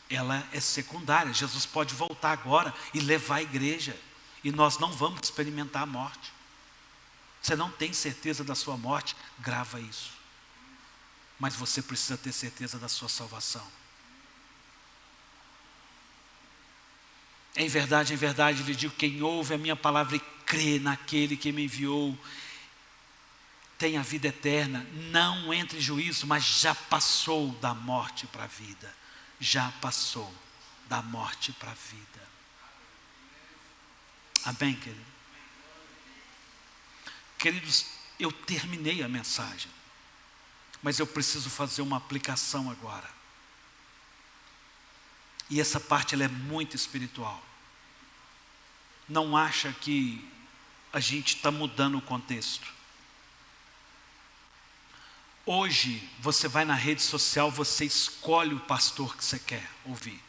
Speaker 1: ela é secundária. Jesus pode voltar agora e levar a igreja. E nós não vamos experimentar a morte. Você não tem certeza da sua morte, grava isso. Mas você precisa ter certeza da sua salvação. Em verdade, lhe digo, quem ouve a minha palavra e crê naquele que me enviou, tem a vida eterna, não entra em juízo, mas já passou da morte para a vida. Já passou da morte para a vida. Amém, querido? Queridos, eu terminei a mensagem, mas eu preciso fazer uma aplicação agora. E essa parte ela é muito espiritual. Não acha que a gente está mudando o contexto. Hoje, você vai na rede social, você escolhe o pastor que você quer ouvir.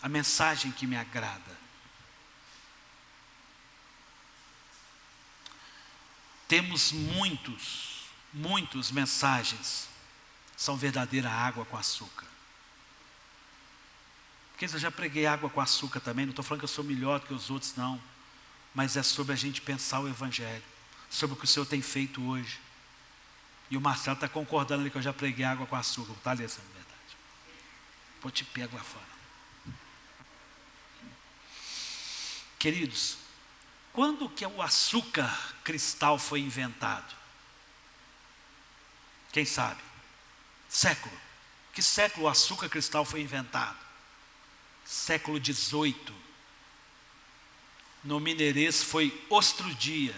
Speaker 1: A mensagem que me agrada. Temos muitas mensagens, são verdadeira água com açúcar. Porque eu já preguei água com açúcar também, não estou falando que eu sou melhor do que os outros, não. Mas é sobre a gente pensar o Evangelho, sobre o que o Senhor tem feito hoje. E o Marcelo está concordando ali que eu já preguei água com açúcar. Está ali essa verdade. Pô, te pego lá fora. Queridos, quando que o açúcar cristal foi inventado? Quem sabe? Século. Que século o açúcar cristal foi inventado? Século XVIII. No mineirês foi Ostrudia.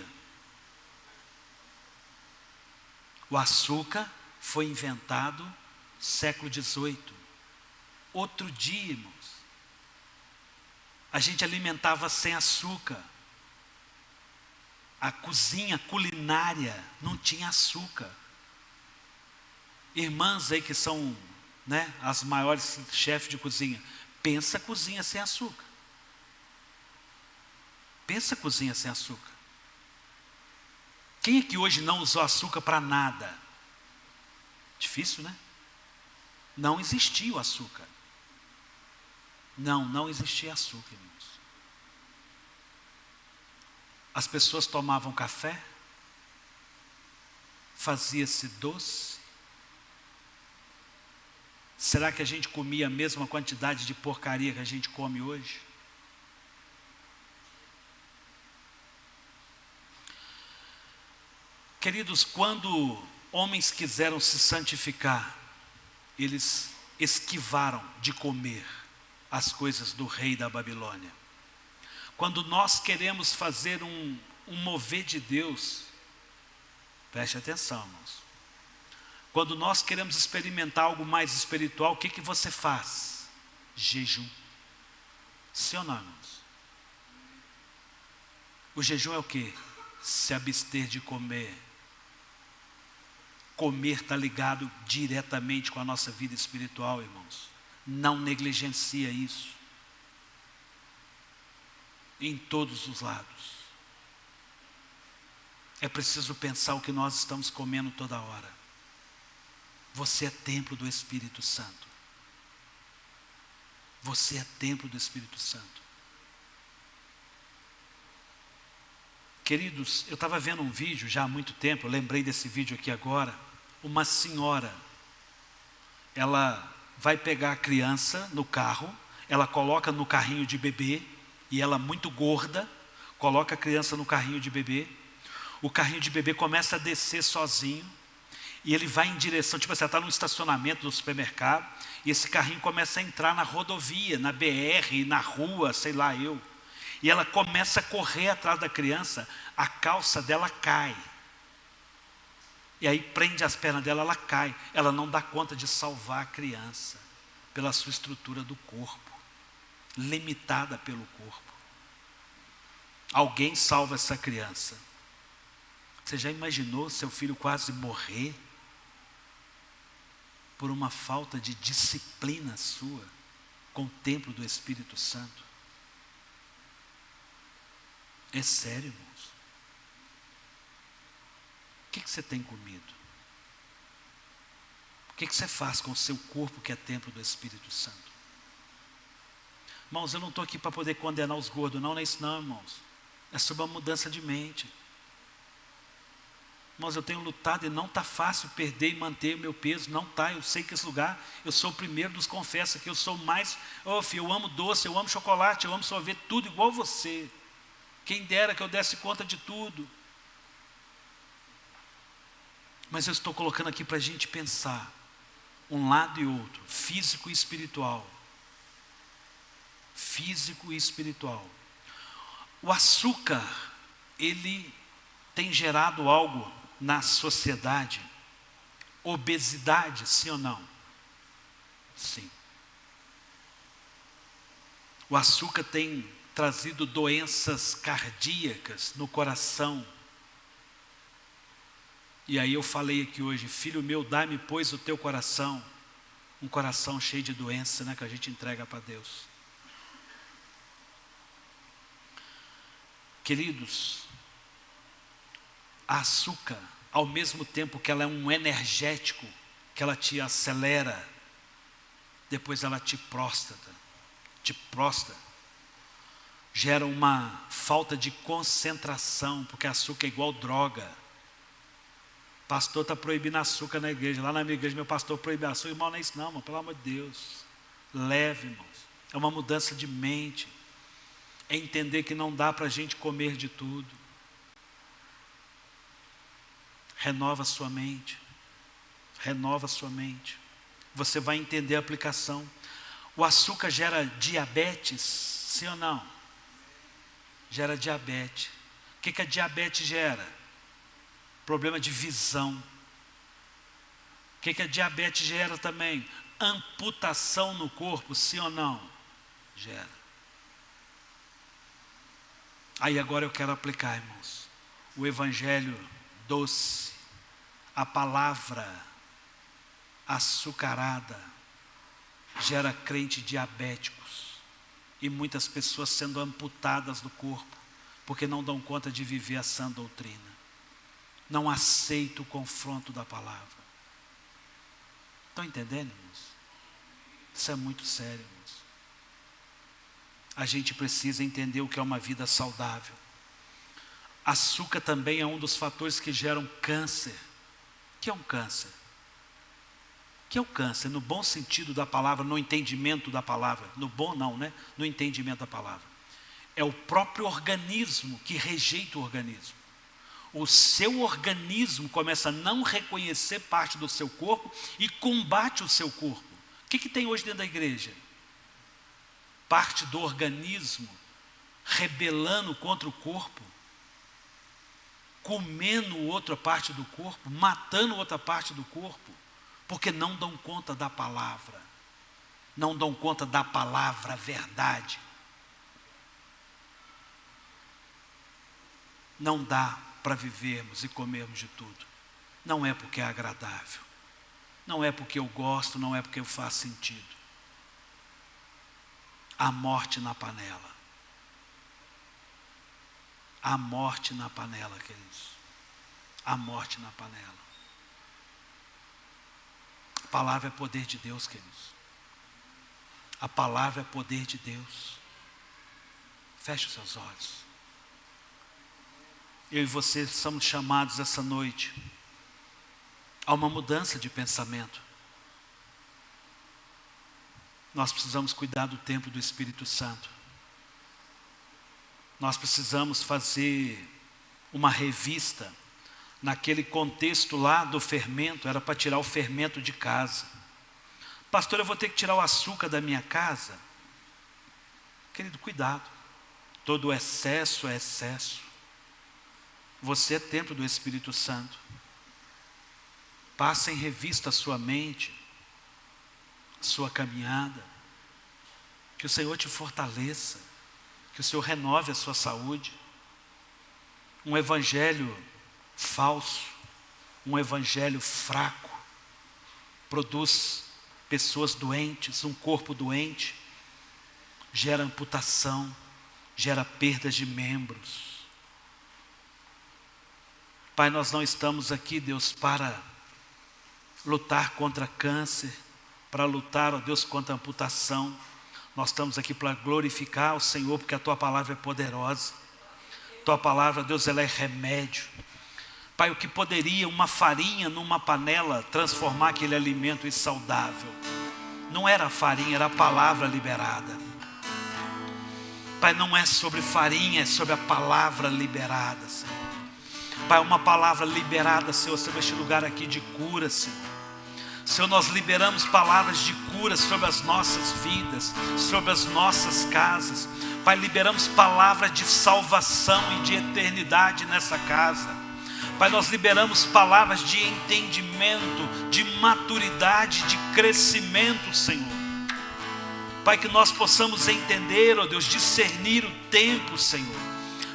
Speaker 1: O açúcar foi inventado no século XVIII. Outro dia, irmãos, a gente alimentava sem açúcar. A cozinha culinária não tinha açúcar. Irmãs aí que são, né, as maiores chefes de cozinha, pensa cozinha sem açúcar. Pensa cozinha sem açúcar. Quem é que hoje não usou açúcar para nada? Difícil, né? Não existia o açúcar. Não existia açúcar, irmãos. As pessoas tomavam café, fazia-se doce. Será que a gente comia a mesma quantidade de porcaria que a gente come hoje? Queridos, quando homens quiseram se santificar, eles esquivaram de comer as coisas do rei da Babilônia. Quando nós queremos fazer um mover de Deus, preste atenção, irmãos. Quando nós queremos experimentar algo mais espiritual, o que você faz? Jejum. Sim ou não, irmãos? O jejum é o quê? Se abster de comer. Comer está ligado diretamente com a nossa vida espiritual, irmãos. Não negligencia isso. Em todos os lados. É preciso pensar o que nós estamos comendo toda hora. Você é templo do Espírito Santo. Você é templo do Espírito Santo. Queridos, eu estava vendo um vídeo já há muito tempo, eu lembrei desse vídeo aqui agora. Uma senhora, ela vai pegar a criança no carro, ela coloca no carrinho de bebê, e ela muito gorda, coloca a criança no carrinho de bebê, o carrinho de bebê começa a descer sozinho, e ele vai em direção, tipo assim, ela está no estacionamento do supermercado, e esse carrinho começa a entrar na rodovia, na BR, na rua, sei lá eu, e ela começa a correr atrás da criança, a calça dela cai, e aí prende as pernas dela, ela cai, ela não dá conta de salvar a criança, pela sua estrutura do corpo, limitada pelo corpo. Alguém salva essa criança. Você já imaginou seu filho quase morrer por uma falta de disciplina sua com o templo do Espírito Santo? É sério, irmãos. O que você tem comido? O que você faz com o seu corpo que é templo do Espírito Santo? Irmãos, eu não estou aqui para poder condenar os gordos, não é isso não, irmãos. É sobre uma mudança de mente. Irmãos, eu tenho lutado e não está fácil perder e manter o meu peso, não está. Eu sei que esse lugar, eu sou o primeiro dos confessa que eu sou mais, filho, eu amo doce, eu amo chocolate, eu amo sorvete, tudo igual você. Quem dera que eu desse conta de tudo. Mas eu estou colocando aqui para a gente pensar, um lado e outro, físico e espiritual. Físico e espiritual. O açúcar, ele tem gerado algo na sociedade. Obesidade, sim ou não? Sim. O açúcar tem trazido doenças cardíacas no coração. E aí eu falei aqui hoje, filho meu, dá-me pois o teu coração. Um coração cheio de doença, né, que a gente entrega para Deus. Queridos, a açúcar, ao mesmo tempo que ela é um energético, que ela te acelera, depois ela te prostra, gera uma falta de concentração, porque açúcar é igual droga. O pastor está proibindo açúcar na igreja, lá na minha igreja meu pastor proíbe açúcar, irmão, não é isso não, irmão, pelo amor de Deus, leve, irmãos, é uma mudança de mente, é entender que não dá para a gente comer de tudo. Renova a sua mente. Renova a sua mente. Você vai entender a aplicação. O açúcar gera diabetes, sim ou não? Gera diabetes. O que a diabetes gera? Problema de visão. O que a diabetes gera também? Amputação no corpo, sim ou não? Gera. Aí agora eu quero aplicar, irmãos, o evangelho doce, a palavra açucarada, gera crente diabéticos e muitas pessoas sendo amputadas do corpo, porque não dão conta de viver a sã doutrina, não aceitam o confronto da palavra. Estão entendendo, irmãos? Isso é muito sério, irmãos. A gente precisa entender o que é uma vida saudável. Açúcar também é um dos fatores que geram câncer. O que é um câncer? O que é o câncer? No bom sentido da palavra, no entendimento da palavra. No bom não, né? No entendimento da palavra. É o próprio organismo que rejeita o organismo. O seu organismo começa a não reconhecer parte do seu corpo e combate o seu corpo. O que tem hoje dentro da igreja? Parte do organismo rebelando contra o corpo, comendo outra parte do corpo, matando outra parte do corpo, porque não dão conta da palavra, não dão conta da palavra verdade. Não dá para vivermos e comermos de tudo. Não é porque é agradável, não é porque eu gosto, não é porque eu faço sentido. A morte na panela. A morte na panela, queridos. A morte na panela. A palavra é poder de Deus, queridos. A palavra é poder de Deus. Feche os seus olhos. Eu e você somos chamados essa noite a uma mudança de pensamento. Nós precisamos cuidar do templo do Espírito Santo. Nós precisamos fazer uma revista naquele contexto lá do fermento. Era para tirar o fermento de casa. Pastor, eu vou ter que tirar o açúcar da minha casa? Querido, cuidado. Todo excesso é excesso. Você é templo do Espírito Santo. Passa em revista a sua mente, a sua caminhada. Que o Senhor te fortaleça. Que o Senhor renove a sua saúde. Um evangelho falso, um evangelho fraco, produz pessoas doentes, um corpo doente, gera amputação, gera perdas de membros. Pai, nós não estamos aqui, Deus, para lutar contra câncer, para lutar, ó Deus, contra amputação. Nós estamos aqui para glorificar o Senhor, porque a Tua palavra é poderosa. Tua palavra, Deus, ela é remédio. Pai, o que poderia uma farinha numa panela transformar aquele alimento em saudável? Não era a farinha, era a palavra liberada. Pai, não é sobre farinha, é sobre a palavra liberada, Senhor. Pai, uma palavra liberada, Senhor, sobre este lugar aqui de cura, Senhor. Senhor, nós liberamos palavras de cura sobre as nossas vidas, sobre as nossas casas. Pai, liberamos palavras de salvação e de eternidade nessa casa. Pai, nós liberamos palavras de entendimento, de maturidade, de crescimento, Senhor. Pai, que nós possamos entender, ó Deus, discernir o tempo, Senhor.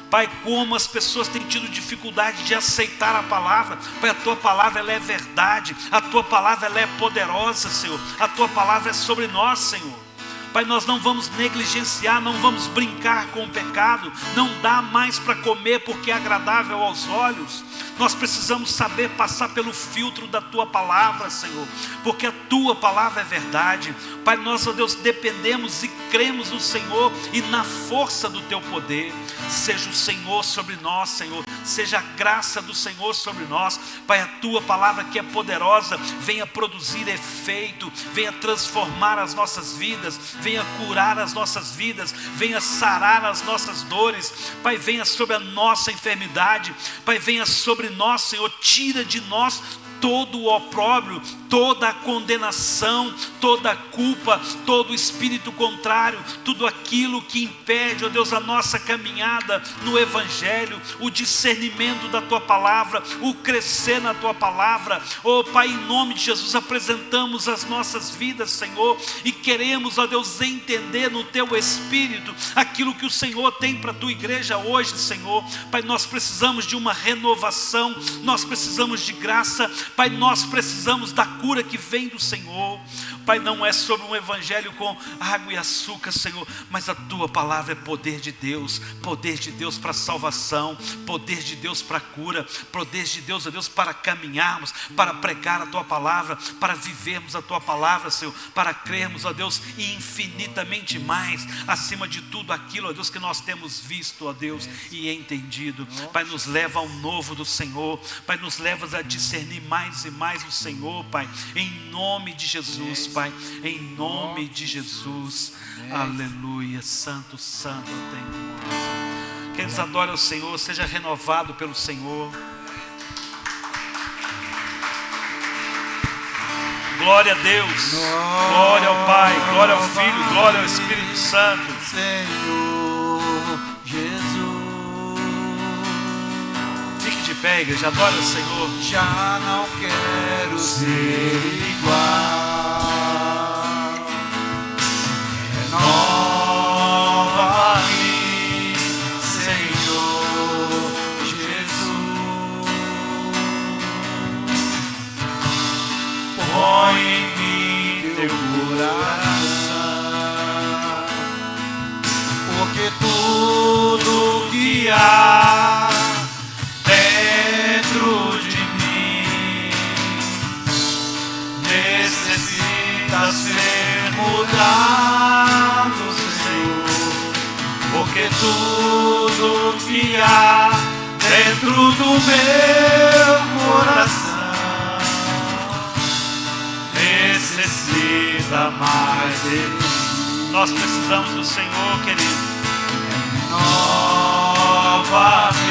Speaker 1: Pai, como as pessoas têm tido dificuldade de aceitar a palavra. Pai, a Tua palavra ela é verdade. A Tua palavra ela é poderosa, Senhor. A Tua palavra é sobre nós, Senhor. Pai, nós não vamos negligenciar, não vamos brincar com o pecado. Não dá mais para comer porque é agradável aos olhos. Nós precisamos saber passar pelo filtro da Tua palavra, Senhor, porque a Tua palavra é verdade. Pai, nós, ó Deus, dependemos e cremos no Senhor e na força do Teu poder. Seja o Senhor sobre nós, Senhor. Seja a graça do Senhor sobre nós. Pai, a Tua palavra que é poderosa, venha produzir efeito, venha transformar as nossas vidas, venha curar as nossas vidas, venha sarar as nossas dores. Pai, venha sobre a nossa enfermidade. Pai, venha sobre nós, Senhor. Tira de nós todo o opróbrio, toda a condenação, toda a culpa, todo o espírito contrário, tudo aquilo que impede, ó Deus, a nossa caminhada no Evangelho, o discernimento da Tua Palavra, o crescer na Tua Palavra. Ó Pai, em nome de Jesus, apresentamos as nossas vidas, Senhor, e queremos, ó Deus, entender no Teu Espírito aquilo que o Senhor tem para a Tua igreja hoje, Senhor. Pai, nós precisamos de uma renovação, nós precisamos de graça, Pai, nós precisamos da cura que vem do Senhor. Pai, não é sobre um evangelho com água e açúcar, Senhor, mas a Tua palavra é poder de Deus para salvação, poder de Deus para cura, poder de Deus, ó Deus, para caminharmos, para pregar a Tua palavra, para vivermos a Tua palavra, Senhor, para crermos, ó Deus, e infinitamente mais, acima de tudo aquilo, ó Deus, que nós temos visto, ó Deus, e entendido. Pai, nos leva ao novo do Senhor, Pai, nos leva a discernir mais e mais o Senhor, Pai, em nome de Jesus, Pai, em nome de Jesus. Aleluia. Santo, santo tem nós. Quem adora o Senhor, seja renovado pelo Senhor. Glória a Deus, glória ao Pai, glória ao Filho, glória ao Espírito Santo.
Speaker 2: Senhor Jesus,
Speaker 1: fique de pé, igreja, adora o Senhor.
Speaker 2: Já não quero ser igual. Renova-me, Senhor Jesus. Põe em mim teu coração, porque tudo que há dentro de mim necessita ser mudado, Senhor, porque tudo que há dentro do meu coração necessita mais de mim.
Speaker 1: Nós precisamos do Senhor, querido.
Speaker 2: Renova-me,